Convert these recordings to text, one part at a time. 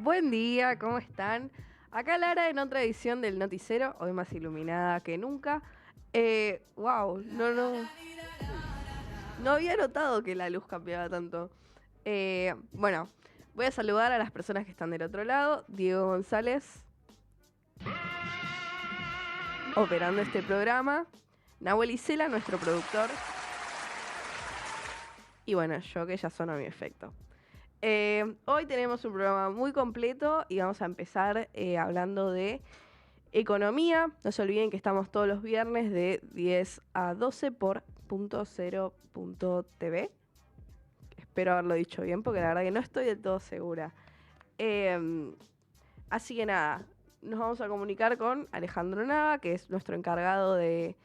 Buen día, ¿cómo están? Acá Lara en otra edición del Noticiero, hoy más iluminada que nunca. Wow, no había notado que la luz cambiaba tanto. Bueno, voy a saludar a las personas que están del otro lado. Diego González, operando este programa. Nahuel Isela, nuestro productor. Y bueno, yo que ya sonó mi efecto. Hoy tenemos un programa muy completo y vamos a empezar hablando de economía. No se olviden que estamos todos los viernes de 10 a 12 por .0.tv. Espero haberlo dicho bien porque la verdad que no estoy del todo segura. Así que nada, nos vamos a comunicar con Alejandro Nava, que es nuestro encargado de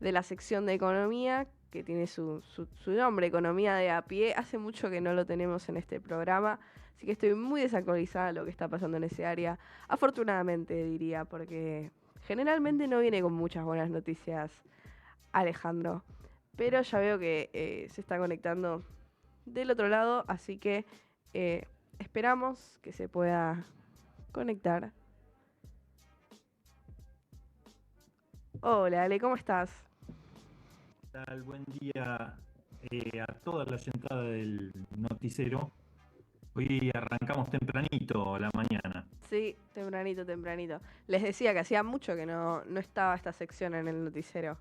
la sección de economía, que tiene su nombre, Economía de a pie. Hace mucho que no lo tenemos en este programa, así que estoy muy desactualizada de lo que está pasando en ese área. Afortunadamente, diría, porque generalmente no viene con muchas buenas noticias Alejandro. Pero ya veo que se está conectando del otro lado, así que eh, esperamos que se pueda conectar. Hola, Ale, ¿cómo estás? Tal? Buen día a toda la sentada del noticiero. Hoy arrancamos tempranito la mañana. Sí, tempranito, tempranito. Les decía que hacía mucho que no estaba esta sección en el noticiero.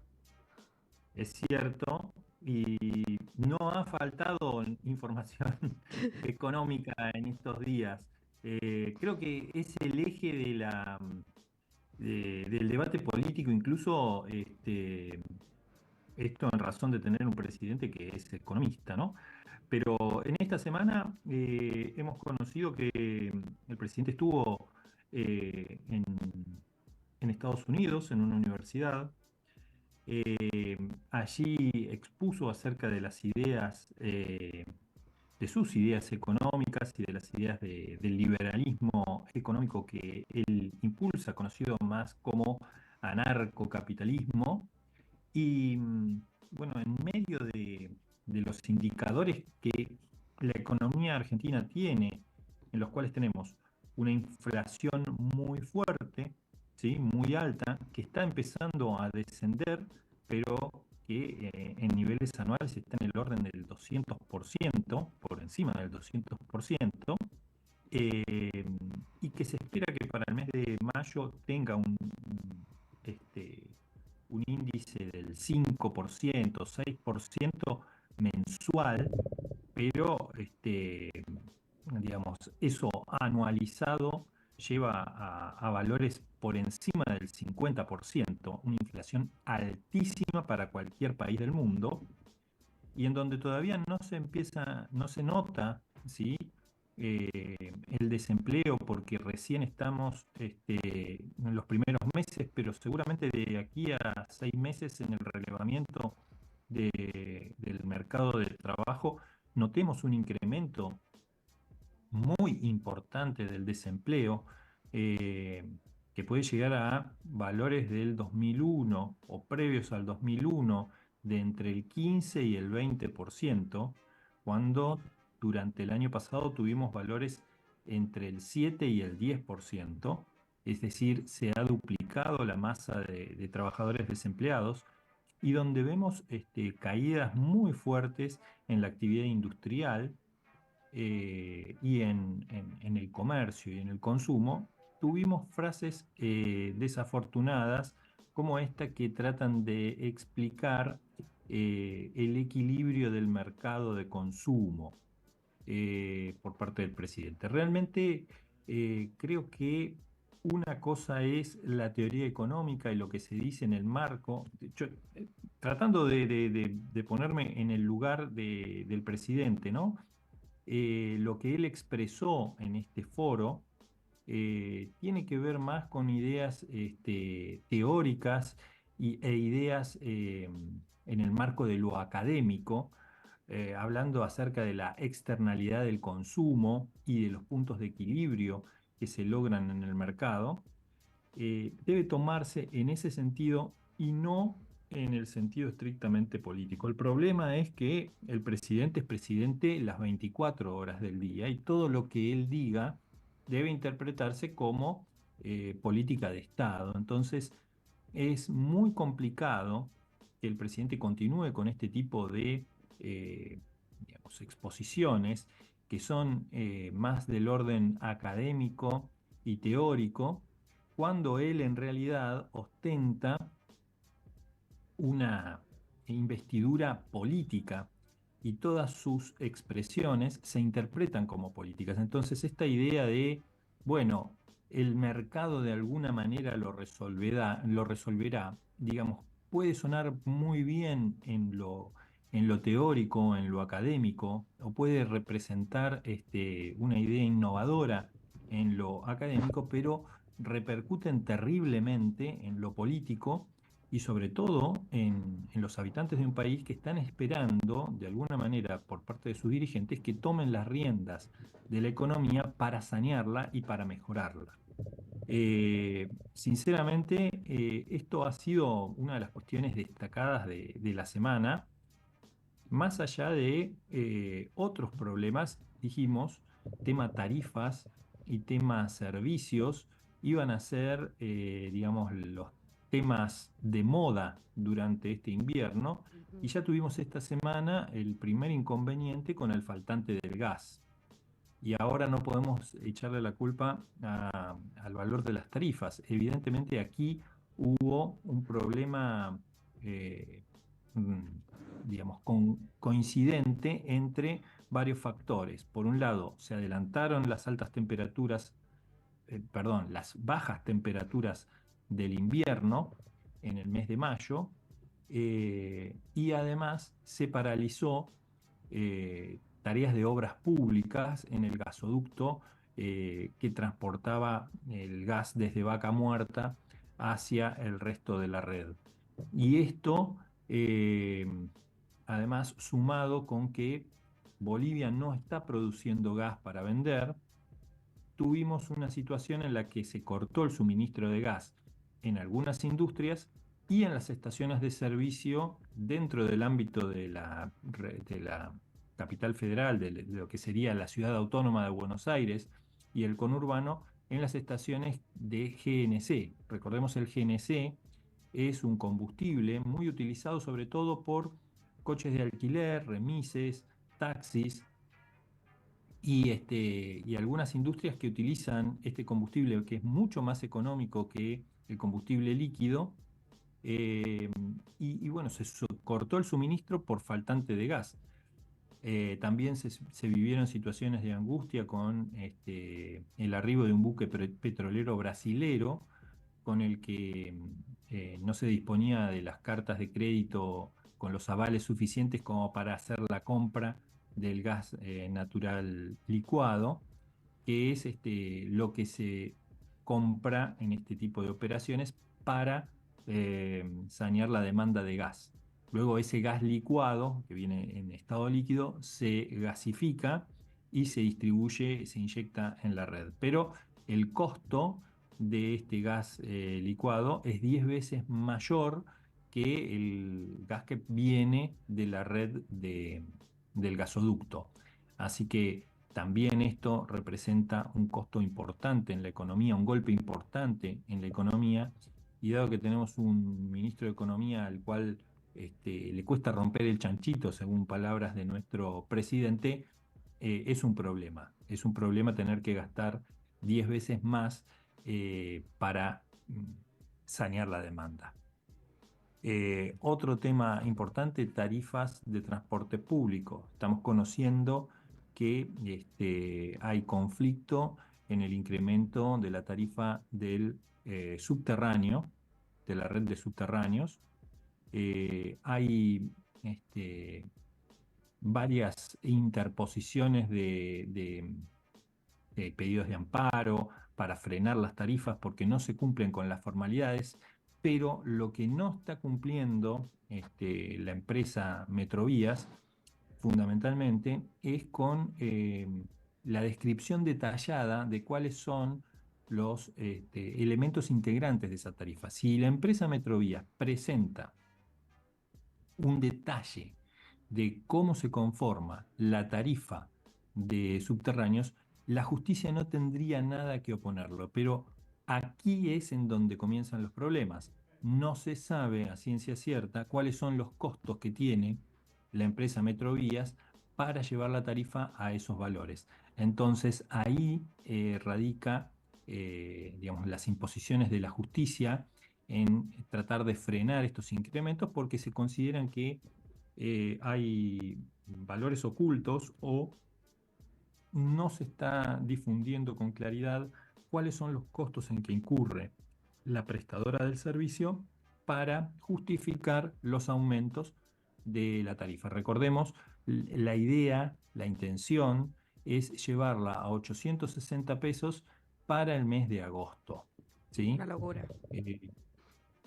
Es cierto, y no ha faltado información económica en estos días. Creo que es el eje del debate político, incluso esto en razón de tener un presidente que es economista, ¿no? Pero en esta semana hemos conocido que el presidente estuvo en Estados Unidos, en una universidad. Allí expuso acerca de las ideas, de sus ideas económicas y de las ideas del liberalismo económico que él impulsa, conocido más como anarcocapitalismo. Y bueno, en medio de los indicadores que la economía argentina tiene, en los cuales tenemos una inflación muy fuerte, ¿sí? Muy alta, que está empezando a descender, pero que en niveles anuales está en el orden del 200%, por encima del 200%, eh, y que se espera que para el mes de mayo tenga un índice del 5%, 6% mensual, pero digamos, eso anualizado lleva a valores por encima del 50%, una inflación altísima para cualquier país del mundo, y en donde todavía no se nota, ¿sí? El desempleo, porque recién estamos en los primeros meses, pero seguramente de aquí a 6 meses en el relevamiento del mercado de trabajo notemos un incremento muy importante del desempleo, eh, que puede llegar a valores del 2001 o previos al 2001 de entre el 15 y el 20%, cuando durante el año pasado tuvimos valores entre el 7 y el 10%. Es decir, se ha duplicado la masa de trabajadores desempleados, y donde vemos caídas muy fuertes en la actividad industrial, y en el comercio y en el consumo. Tuvimos frases desafortunadas como esta, que tratan de explicar el equilibrio del mercado de consumo por parte del presidente. Realmente creo que una cosa es la teoría económica y lo que se dice en el marco. Tratando de ponerme en el lugar del presidente, ¿no? Lo que él expresó en este foro tiene que ver más con ideas teóricas e ideas en el marco de lo académico, hablando acerca de la externalidad del consumo y de los puntos de equilibrio que se logran en el mercado. Debe tomarse en ese sentido y no en el sentido estrictamente político. El problema es que el presidente es presidente las 24 horas del día, y todo lo que él diga debe interpretarse como política de Estado. Entonces, es muy complicado que el presidente continúe con este tipo de, digamos, exposiciones que son más del orden académico y teórico, cuando él en realidad ostenta una investidura política y todas sus expresiones se interpretan como políticas. Entonces, esta idea de, bueno, el mercado de alguna manera lo resolverá, digamos, puede sonar muy bien en lo teórico, en lo académico, o puede representar una idea innovadora en lo académico, pero repercuten terriblemente en lo político y sobre todo en los habitantes de un país que están esperando, de alguna manera, por parte de sus dirigentes, que tomen las riendas de la economía para sanearla y para mejorarla. Sinceramente, esto ha sido una de las cuestiones destacadas de la semana, más allá de otros problemas, dijimos, tema tarifas y tema servicios, iban a ser, digamos, los temas de moda durante este invierno, y Ujú. ya tuvimos esta semana el primer inconveniente con el faltante del gas. Y ahora no podemos echarle la culpa al valor de las tarifas. Evidentemente aquí hubo un problema, eh, mm, digamos, coincidente entre varios factores. Por un lado, se adelantaron las altas temperaturas, perdón, las bajas temperaturas del invierno en el mes de mayo, y además se paralizó tareas de obras públicas en el gasoducto que transportaba el gas desde Vaca Muerta hacia el resto de la red. Y esto, eh, además, sumado con que Bolivia no está produciendo gas para vender, tuvimos una situación en la que se cortó el suministro de gas en algunas industrias y en las estaciones de servicio dentro del ámbito de la capital federal, de lo que sería la ciudad autónoma de Buenos Aires y el conurbano, en las estaciones de GNC. Recordemos, el GNC es un combustible muy utilizado sobre todo por coches de alquiler, remises, taxis y algunas industrias que utilizan este combustible, que es mucho más económico que el combustible líquido, eh, y bueno, cortó el suministro por faltante de gas. También se vivieron situaciones de angustia con el arribo de un buque petrolero brasilero con el que no se disponía de las cartas de crédito con los avales suficientes como para hacer la compra del gas natural licuado, que es lo que se compra en este tipo de operaciones para sanear la demanda de gas. Luego ese gas licuado, que viene en estado líquido, se gasifica y se distribuye, se inyecta en la red. Pero el costo de este gas licuado es 10 veces mayor que el gas que viene de la red del gasoducto. Así que también esto representa un costo importante en la economía, un golpe importante en la economía, y dado que tenemos un ministro de Economía al cual le cuesta romper el chanchito, según palabras de nuestro presidente, es un problema tener que gastar 10 veces más para sanear la demanda. Otro tema importante, tarifas de transporte público. Estamos conociendo que hay conflicto en el incremento de la tarifa del subterráneo, de la red de subterráneos. Hay varias interposiciones de pedidos de amparo para frenar las tarifas porque no se cumplen con las formalidades, pero lo que no está cumpliendo la empresa Metrovías fundamentalmente es con la descripción detallada de cuáles son los elementos integrantes de esa tarifa. Si la empresa Metrovías presenta un detalle de cómo se conforma la tarifa de subterráneos, la justicia no tendría nada que oponerlo, pero aquí es en donde comienzan los problemas. No se sabe a ciencia cierta cuáles son los costos que tiene la empresa Metrovías para llevar la tarifa a esos valores. Entonces ahí radica, digamos, las imposiciones de la justicia en tratar de frenar estos incrementos porque se consideran que hay valores ocultos o no se está difundiendo con claridad cuáles son los costos en que incurre la prestadora del servicio para justificar los aumentos de la tarifa. Recordemos, la idea, la intención es llevarla a 860 pesos para el mes de agosto. ¿Sí? Una locura. Eh,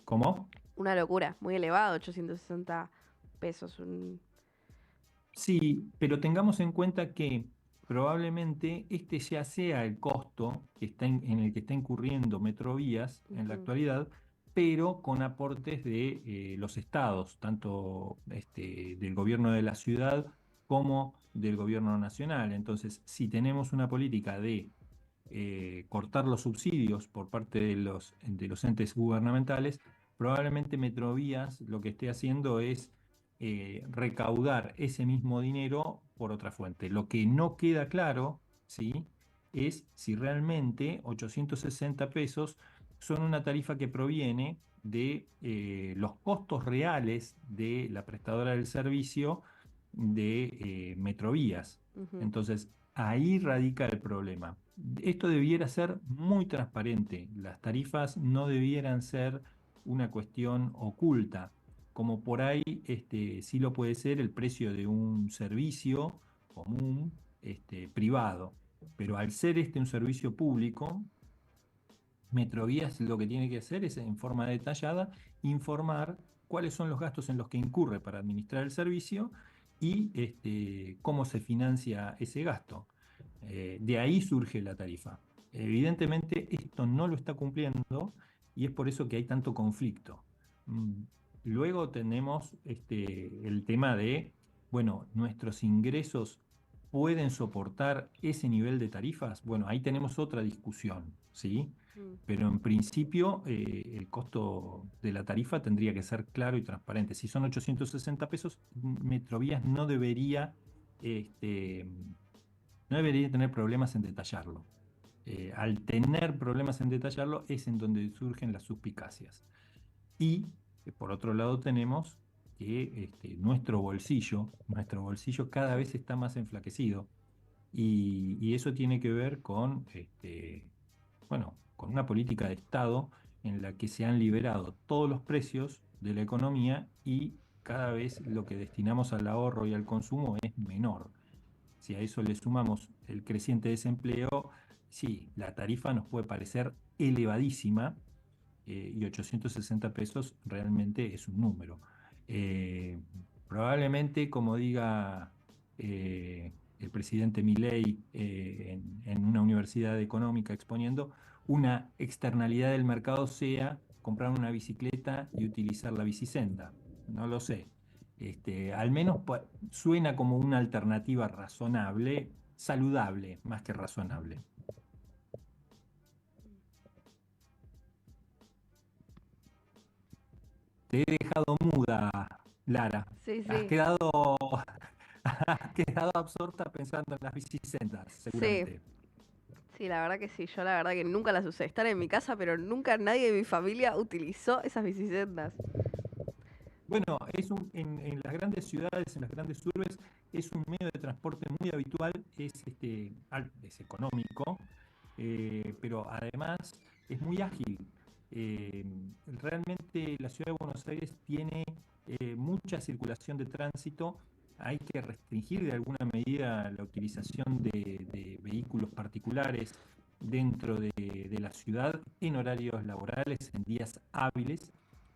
¿Cómo? Una locura, muy elevado, 860 pesos. Sí, pero tengamos en cuenta que probablemente este ya sea el costo que está en el que está incurriendo Metrovías en la Ujú, actualidad, pero con aportes de los estados, tanto del gobierno de la ciudad como del gobierno nacional. Entonces, si tenemos una política de cortar los subsidios por parte de los entes gubernamentales, probablemente Metrovías lo que esté haciendo es recaudar ese mismo dinero por otra fuente. Lo que no queda claro, ¿sí? Es si realmente 860 pesos son una tarifa que proviene de los costos reales de la prestadora del servicio de Metrovías. ujú. Entonces, ahí radica el problema. Esto debiera ser muy transparente. Las tarifas no debieran ser una cuestión oculta, como por ahí sí lo puede ser el precio de un servicio común privado. Pero al ser este un servicio público, Metrovías lo que tiene que hacer es, en forma detallada, informar cuáles son los gastos en los que incurre para administrar el servicio y cómo se financia ese gasto. De ahí surge la tarifa. Evidentemente, esto no lo está cumpliendo y es por eso que hay tanto conflicto. Mm, Luego tenemos el tema de, bueno, nuestros ingresos pueden soportar ese nivel de tarifas. Bueno, ahí tenemos otra discusión, ¿sí? Mm. Pero en principio el costo de la tarifa tendría que ser claro y transparente. Si son 860 pesos, Metrovías este, no debería tener problemas en detallarlo. Al tener problemas en detallarlo es en donde surgen las suspicacias. Y por otro lado tenemos que nuestro bolsillo cada vez está más enflaquecido y eso tiene que ver con, bueno, con una política de Estado en la que se han liberado todos los precios de la economía y cada vez lo que destinamos al ahorro y al consumo es menor. Si a eso le sumamos el creciente desempleo, sí, la tarifa nos puede parecer elevadísima, y 860 pesos realmente es un número. Eh, Probablemente, como diga el presidente Milei en una universidad económica exponiendo, una externalidad del mercado sea comprar una bicicleta y utilizar la bicisenda. No lo sé. Al menos suena como una alternativa razonable, saludable, más que razonable. Te he dejado muda, Lara. Sí, Has sí, quedado, has quedado absorta pensando en las bicicletas, sí, seguramente. sí, la verdad que sí. Yo la verdad que nunca las usé. Están en mi casa, pero nunca nadie de mi familia utilizó esas bicicletas. Bueno, en las grandes ciudades, en las grandes urbes, es un medio de transporte muy habitual, es económico, pero además es muy ágil. Eh, Realmente la ciudad de Buenos Aires tiene mucha circulación de tránsito. Hay que restringir de alguna medida la utilización de vehículos particulares dentro de la ciudad en horarios laborales, en días hábiles.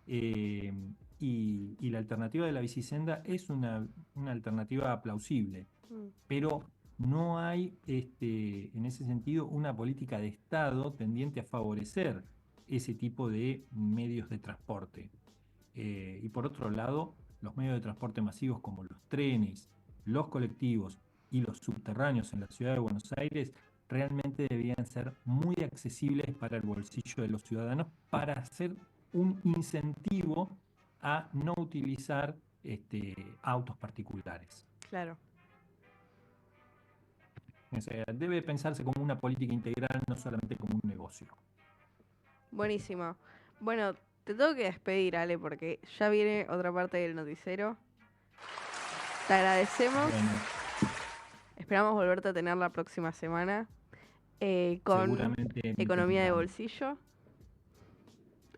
Eh, y la alternativa de la bicisenda es una alternativa plausible, Mm, pero no hay en ese sentido una política de Estado tendiente a favorecer ese tipo de medios de transporte. Y por otro lado, los medios de transporte masivos como los trenes, los colectivos y los subterráneos en la ciudad de Buenos Aires realmente deberían ser muy accesibles para el bolsillo de los ciudadanos para hacer un incentivo a no utilizar autos particulares. Claro. O sea, debe pensarse como una política integral, no solamente como un negocio. Buenísimo. Bueno, te tengo que despedir, Ale, porque ya viene otra parte del noticiero. Te agradecemos. Bueno, Esperamos volverte a tener la próxima semana con seguramente economía de tengamos. bolsillo.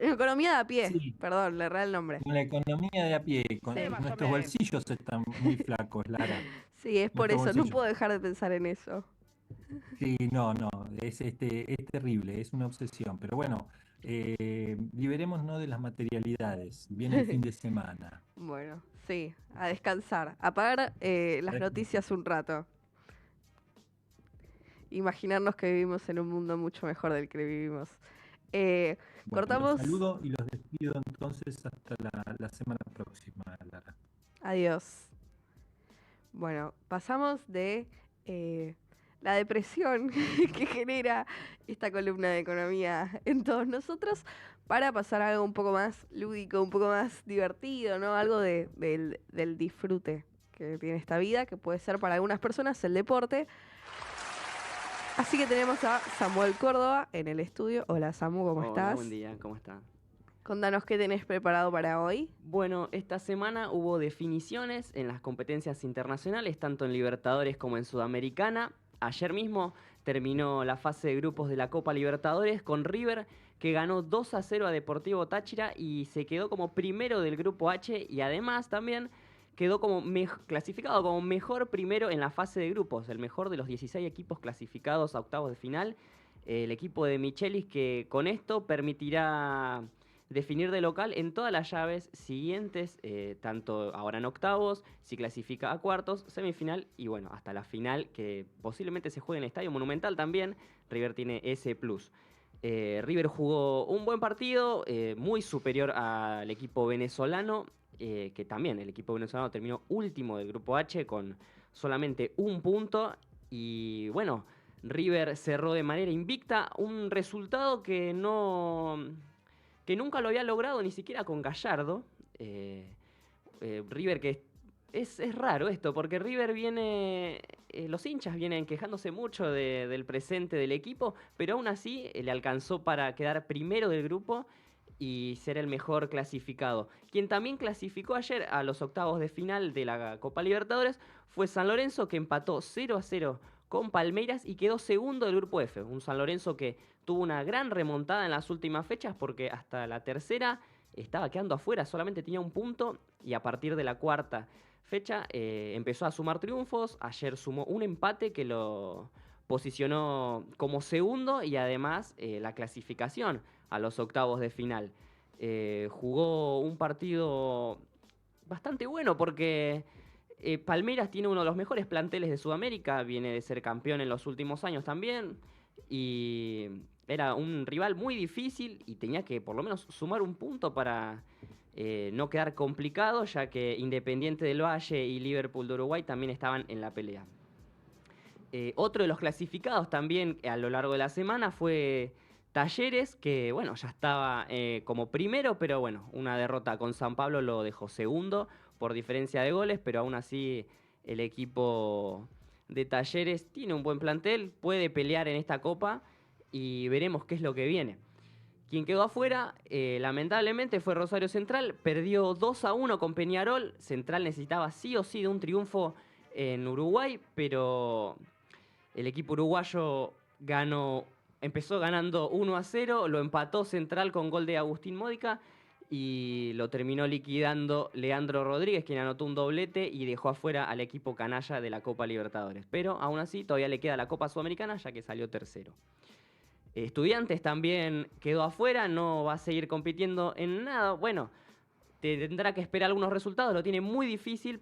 Economía de a pie, Sí, perdón, le erré el nombre. con la economía de a pie, con Sí. nuestros bolsillos están muy flacos, Lara. Sí, es por Nuestros eso, no bolsillos. puedo dejar de pensar en eso. Sí, no, es terrible, es una obsesión. Pero bueno, liberémonos de las materialidades. Viene el fin de semana. Bueno, sí, a descansar. Apagar las noticias un rato. Imaginarnos que vivimos en un mundo mucho mejor del que vivimos. Bueno, los Cortamos. saludo y los despido entonces hasta la semana próxima, Lara. Adiós. Bueno, pasamos de la depresión que genera esta columna de economía en todos nosotros para pasar a algo un poco más lúdico, un poco más divertido, ¿no? Algo del disfrute que tiene esta vida, que puede ser para algunas personas el deporte. Así que tenemos a Samuel Córdoba en el estudio. Hola Samu, ¿cómo Hola, estás? buen día, ¿cómo está? Contanos qué tenés preparado para hoy. Bueno, esta semana hubo definiciones en las competencias internacionales, tanto en Libertadores como en Sudamericana. Ayer mismo terminó la fase de grupos de la Copa Libertadores con River, que ganó 2-0 a Deportivo Táchira y se quedó como primero del grupo H, y además también quedó como clasificado como mejor primero en la fase de grupos, el mejor de los 16 equipos clasificados a octavos de final. El equipo de Michelis, que con esto permitirá definir de local en todas las llaves siguientes, tanto ahora en octavos, si clasifica a cuartos, semifinal y bueno, hasta la final, que posiblemente se juegue en el Estadio Monumental también. River tiene ese plus. River jugó un buen partido, muy superior al equipo venezolano, que también el equipo venezolano terminó último del grupo H con solamente un punto. Y bueno, River cerró de manera invicta, un resultado que nunca lo había logrado ni siquiera con Gallardo. River, que es raro esto, porque River viene, los hinchas vienen quejándose mucho del presente del equipo, pero aún así le alcanzó para quedar primero del grupo y ser el mejor clasificado. Quien también clasificó ayer a los octavos de final de la Copa Libertadores fue San Lorenzo, que empató 0-0 con Palmeiras y quedó segundo del grupo F. Un San Lorenzo que tuvo una gran remontada en las últimas fechas, porque hasta la tercera estaba quedando afuera, solamente tenía un punto, y a partir de la cuarta fecha empezó a sumar triunfos. Ayer sumó un empate que lo posicionó como segundo, y además la clasificación a los octavos de final. Jugó un partido bastante bueno, porque Palmeiras tiene uno de los mejores planteles de Sudamérica, viene de ser campeón en los últimos años también, y era un rival muy difícil y tenía que por lo menos sumar un punto para no quedar complicado, ya que Independiente del Valle y Liverpool de Uruguay también estaban en la pelea. Otro de los clasificados también a lo largo de la semana fue Talleres, que bueno, ya estaba como primero, pero bueno, una derrota con San Pablo lo dejó segundo por diferencia de goles, pero aún así el equipo de Talleres tiene un buen plantel, puede pelear en esta copa y veremos qué es lo que viene. Quien quedó afuera, lamentablemente, fue Rosario Central, perdió 2-1 con Peñarol. Central necesitaba sí o sí de un triunfo en Uruguay, pero el equipo uruguayo empezó ganando 1-0, lo empató Central con gol de Agustín Módica y lo terminó liquidando Leandro Rodríguez, quien anotó un doblete y dejó afuera al equipo canalla de la Copa Libertadores. Pero aún así todavía le queda la Copa Sudamericana, ya que salió tercero. Estudiantes también quedó afuera, no va a seguir compitiendo en nada. Bueno, tendrá que esperar algunos resultados, lo tiene muy difícil.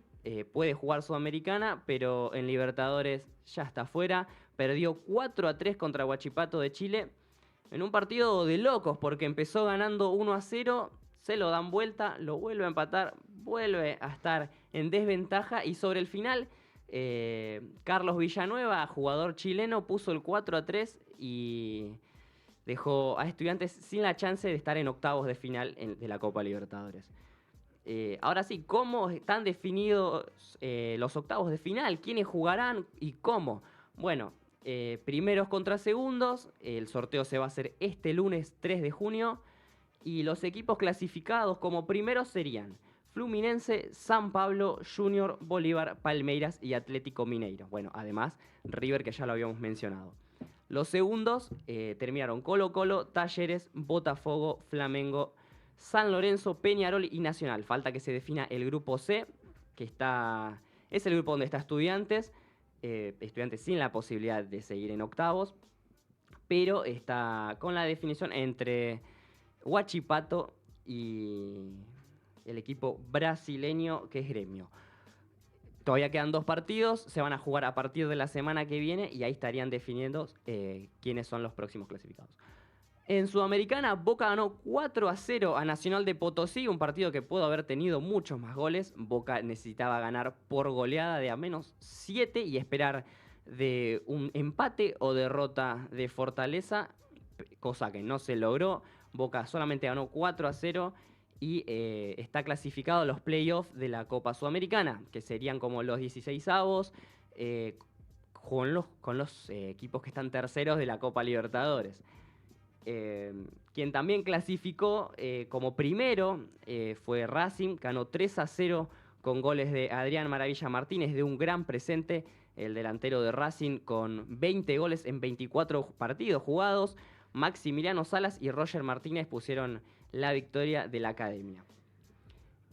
Puede jugar Sudamericana, pero en Libertadores ya está afuera. Perdió 4-3 contra Huachipato de Chile en un partido de locos, porque empezó ganando 1-0, se lo dan vuelta, lo vuelve a empatar, vuelve a estar en desventaja y sobre el final Carlos Villanueva, jugador chileno, puso el 4-3 y dejó a Estudiantes sin la chance de estar en octavos de final de la Copa Libertadores. Ahora sí, ¿cómo están definidos los octavos de final? ¿Quiénes jugarán y cómo? Bueno, primeros contra segundos. El sorteo se va a hacer este lunes 3 de junio. Y los equipos clasificados como primeros serían Fluminense, San Pablo, Junior, Bolívar, Palmeiras y Atlético Mineiro. Bueno, además River, que ya lo habíamos mencionado. Los segundos terminaron Colo-Colo, Talleres, Botafogo, Flamengo, San Lorenzo, Peñarol y Nacional. Falta que se defina el grupo C, que es el grupo donde está Estudiantes. Estudiantes sin la posibilidad de seguir en octavos, pero está con la definición entre Huachipato y el equipo brasileño que es Gremio. Todavía quedan 2 partidos, se van a jugar a partir de la semana que viene y ahí estarían definiendo quiénes son los próximos clasificados. En Sudamericana, Boca ganó 4-0 a Nacional de Potosí, un partido que pudo haber tenido muchos más goles. Boca necesitaba ganar por goleada de a menos 7 y esperar de un empate o derrota de Fortaleza, cosa que no se logró. Boca solamente ganó 4-0 y está clasificado a los playoffs de la Copa Sudamericana, que serían como los 16avos, con los equipos que están terceros de la Copa Libertadores. Quien también clasificó como primero fue Racing, ganó 3-0 con goles de Adrián Maravilla Martínez, de un gran presente, el delantero de Racing, con 20 goles en 24 partidos jugados. Maximiliano Salas y Roger Martínez pusieron la victoria de la academia.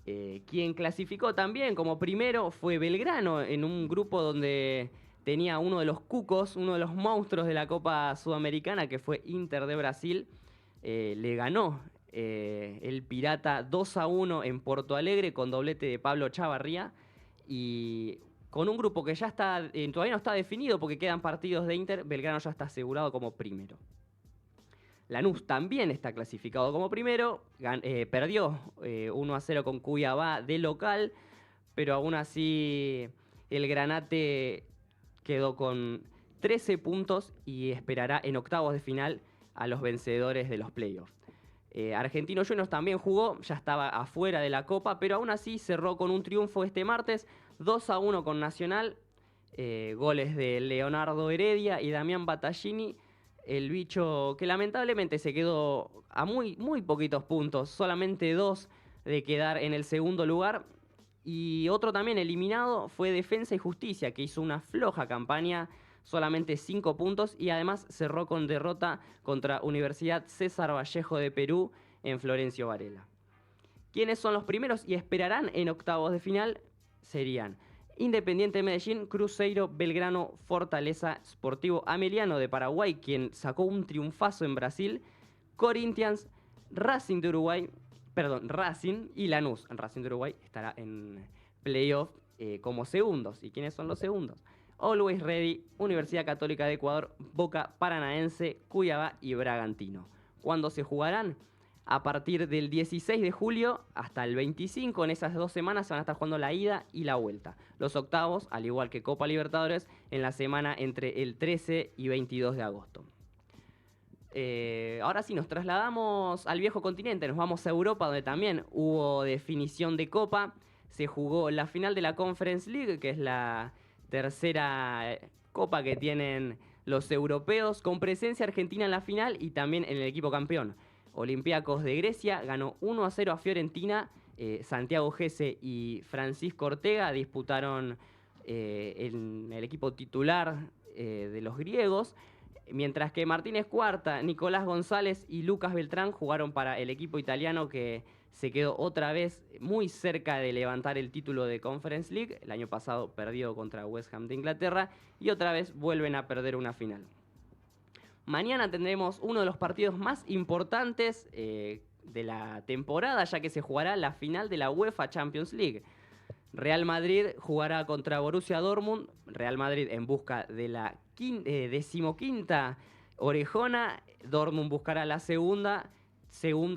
Quien clasificó también como primero fue Belgrano, en un grupo donde tenía uno de los cucos, uno de los monstruos de la Copa Sudamericana, que fue Inter de Brasil. Le ganó el Pirata 2-1 en Porto Alegre con doblete de Pablo Chavarría. Y con un grupo que ya está, todavía no está definido porque quedan partidos de Inter, Belgrano ya está asegurado como primero. Lanús también está clasificado como primero, perdió 1-0 con Cuiabá de local, pero aún así el Granate quedó con 13 puntos y esperará en octavos de final a los vencedores de los playoffs. Argentino Juniors también jugó, ya estaba afuera de la Copa, pero aún así cerró con un triunfo este martes, 2-1 con Nacional, goles de Leonardo Heredia y Damián Battaglini. El bicho que lamentablemente se quedó a muy poquitos puntos, solamente 2 de quedar en el segundo lugar. Y otro también eliminado fue Defensa y Justicia, que hizo una floja campaña, solamente 5 puntos, y además cerró con derrota contra Universidad César Vallejo de Perú en Florencio Varela. ¿Quiénes son los primeros y esperarán en octavos de final? Serían Independiente de Medellín, Cruzeiro, Belgrano, Fortaleza, Sportivo Ameliano de Paraguay, quien sacó un triunfazo en Brasil, Corinthians, Racing y Lanús. Racing de Uruguay estará en playoff como segundos. ¿Y quiénes son los segundos? Always Ready, Universidad Católica de Ecuador, Boca Paranaense, Cuiabá y Bragantino. ¿Cuándo se jugarán? A partir del 16 de julio hasta el 25, en esas 2 semanas se van a estar jugando la ida y la vuelta. Los octavos, al igual que Copa Libertadores, en la semana entre el 13 y 22 de agosto. Ahora sí, nos trasladamos al viejo continente, nos vamos a Europa, donde también hubo definición de Copa. Se jugó la final de la Conference League, que es la tercera Copa que tienen los europeos, con presencia argentina en la final y también en el equipo campeón. Olympiacos de Grecia ganó 1-0 a Fiorentina. Santiago Gese y Francisco Ortega disputaron el equipo titular de los griegos, mientras que Martínez Cuarta, Nicolás González y Lucas Beltrán jugaron para el equipo italiano, que se quedó otra vez muy cerca de levantar el título de Conference League. El año pasado perdió contra West Ham de Inglaterra y otra vez vuelven a perder una final. Mañana tendremos uno de los partidos más importantes de la temporada, ya que se jugará la final de la UEFA Champions League. Real Madrid jugará contra Borussia Dortmund. Real Madrid en busca de la 15ª orejona. Dortmund buscará la segunda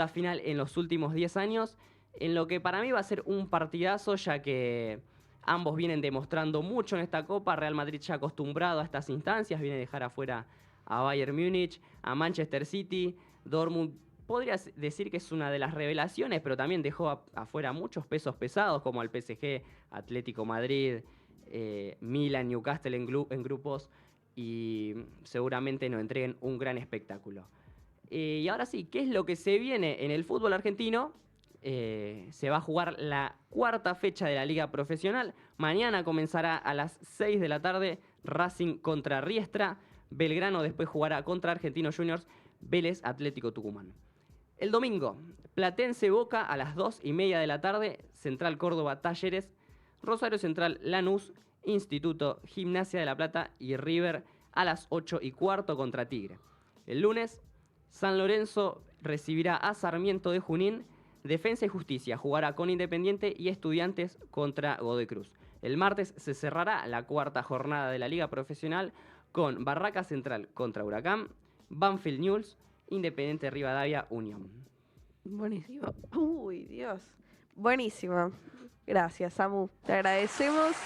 final en los últimos 10 años, en lo que para mí va a ser un partidazo, ya que Ambos vienen demostrando mucho en esta Copa. Real Madrid ya acostumbrado a estas instancias, viene a dejar afuera a Bayern Múnich, a Manchester City. Dortmund podría decir que es una de las revelaciones, pero también dejó afuera muchos pesos pesados como al PSG, Atlético Madrid, Milan, Newcastle en grupos, y seguramente nos entreguen un gran espectáculo. Y ahora sí, ¿qué es lo que se viene en el fútbol argentino? Se va a jugar la cuarta fecha de la Liga Profesional. Mañana comenzará a las 6 de la tarde Racing contra Riestra. Belgrano después jugará contra Argentinos Juniors, Vélez Atlético Tucumán. El domingo, Platense Boca a las 2:30 de la tarde, Central Córdoba Talleres, Rosario Central Lanús, Instituto Gimnasia de La Plata y River a las 8:15 contra Tigre. El lunes, San Lorenzo recibirá a Sarmiento de Junín. Defensa y Justicia jugará con Independiente y Estudiantes contra Godoy Cruz. El martes se cerrará la cuarta jornada de la Liga Profesional con Barraca Central contra Huracán, Banfield News, Independiente Rivadavia Unión. Buenísimo. Uy, Dios. Buenísimo. Gracias, Samu. Te agradecemos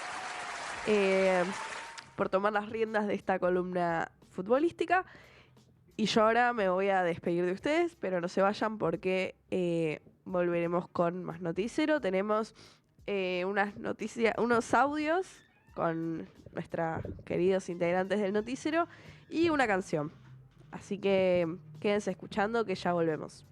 por tomar las riendas de esta columna futbolística. Y yo ahora me voy a despedir de ustedes, pero no se vayan porque volveremos con más noticiero. Tenemos unas noticias, unos audios con nuestros queridos integrantes del noticiero y una canción. Así que quédense escuchando que ya volvemos.